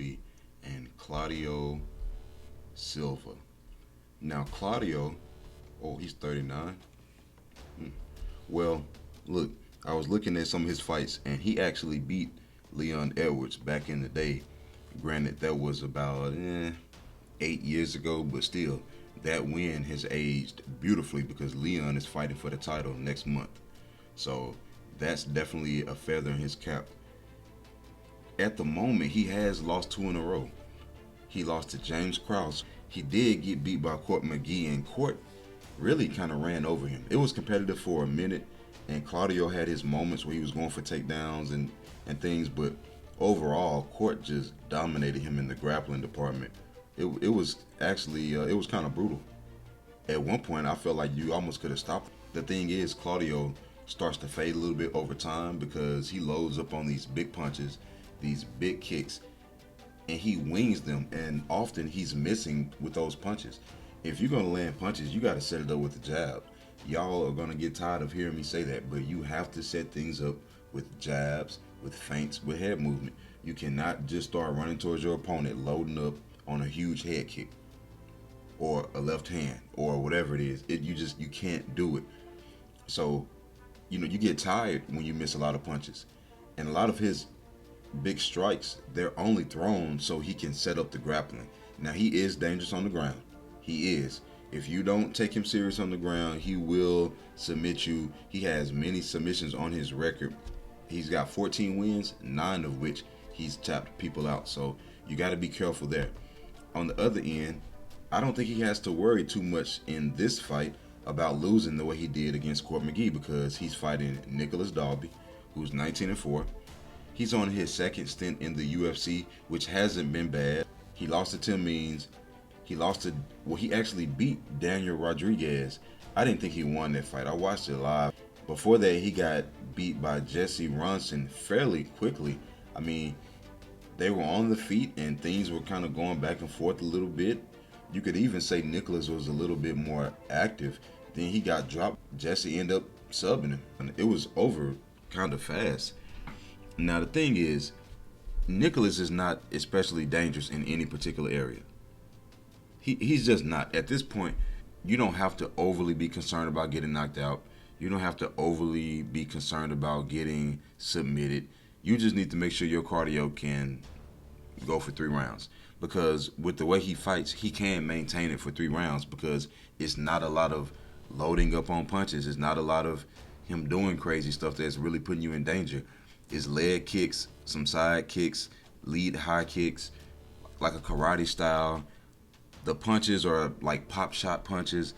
Dalby and Claudio Silva. Now Claudio, oh, he's 39. Well, look, I was looking at some of his fights, and he actually beat Leon Edwards back in the day. Granted, that was about 8 years ago, but still, that win has aged beautifully because Leon is fighting for the title next month. So that's definitely a feather in his cap. At the moment, he has lost 2 in a row. He lost to James Krause. He did get beat by Court McGee, and Court really kind of ran over him. It was competitive for a minute, and Claudio had his moments where he was going for takedowns and things, but overall, Court just dominated him in the grappling department. It was actually, it was kind of brutal. At one point, I felt like you almost could have stopped. The thing is, Claudio starts to fade a little bit over time because he loads up on these big punches, these big kicks, and he wings them, and often he's missing with those punches. If you're going to land punches, you got to set it up with the jab. Y'all are going to get tired of hearing me say that, but you have to set things up with jabs, with feints, with head movement. You cannot just start running towards your opponent, loading up on a huge head kick or a left hand or whatever it is. You can't do it. So, you get tired when you miss a lot of punches. And a lot of his big strikes, they're only thrown so he can set up the grappling. Now, he is dangerous on the ground. He is. If you don't take him serious on the ground, he will submit you. He has many submissions on his record. He's got 14 wins, 9 of which he's tapped people out. So you got to be careful there. On the other end, I don't think he has to worry too much in this fight about losing the way he did against Court McGee because he's fighting Nicolas Dalby, who's 19-4. He's on his second stint in the UFC, which hasn't been bad. He lost to Tim Means. He actually beat Daniel Rodriguez. I didn't think he won that fight. I watched it live. Before that, he got beat by Jesse Ronson fairly quickly. I mean, they were on the feet and things were kind of going back and forth a little bit. You could even say Nicolas was a little bit more active. Then he got dropped. Jesse ended up subbing him. And it was over kind of fast. Now, the thing is, Nicolas is not especially dangerous in any particular area. He's just not. At this point, you don't have to overly be concerned about getting knocked out. You don't have to overly be concerned about getting submitted. You just need to make sure your cardio can go for 3 rounds. Because with the way he fights, he can maintain it for 3 rounds because it's not a lot of loading up on punches. It's not a lot of him doing crazy stuff that's really putting you in danger. It's leg kicks, some side kicks, lead high kicks, like a karate style. The punches are like pop shot punches.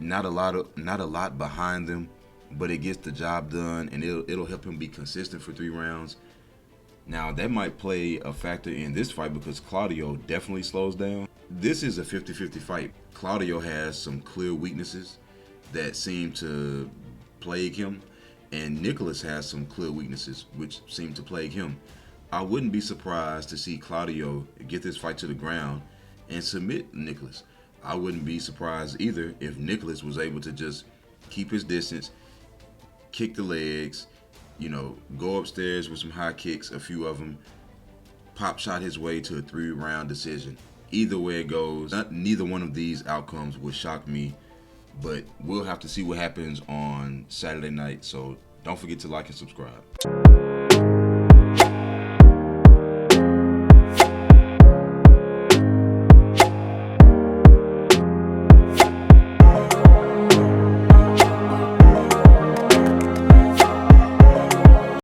Not a lot behind them, but it gets the job done, and it'll help him be consistent for 3 rounds. Now, that might play a factor in this fight because Claudio definitely slows down. This is a 50-50 fight. Claudio has some clear weaknesses that seem to plague him, and Nicolas has some clear weaknesses which seem to plague him. I wouldn't be surprised to see Claudio get this fight to the ground and submit Nicolas. I wouldn't be surprised either if Nicolas was able to just keep his distance, kick the legs, go upstairs with some high kicks, a few of them, pop shot his way to a 3-round decision. Either way it goes, neither one of these outcomes would shock me, but we'll have to see what happens on Saturday night. So don't forget to like and subscribe.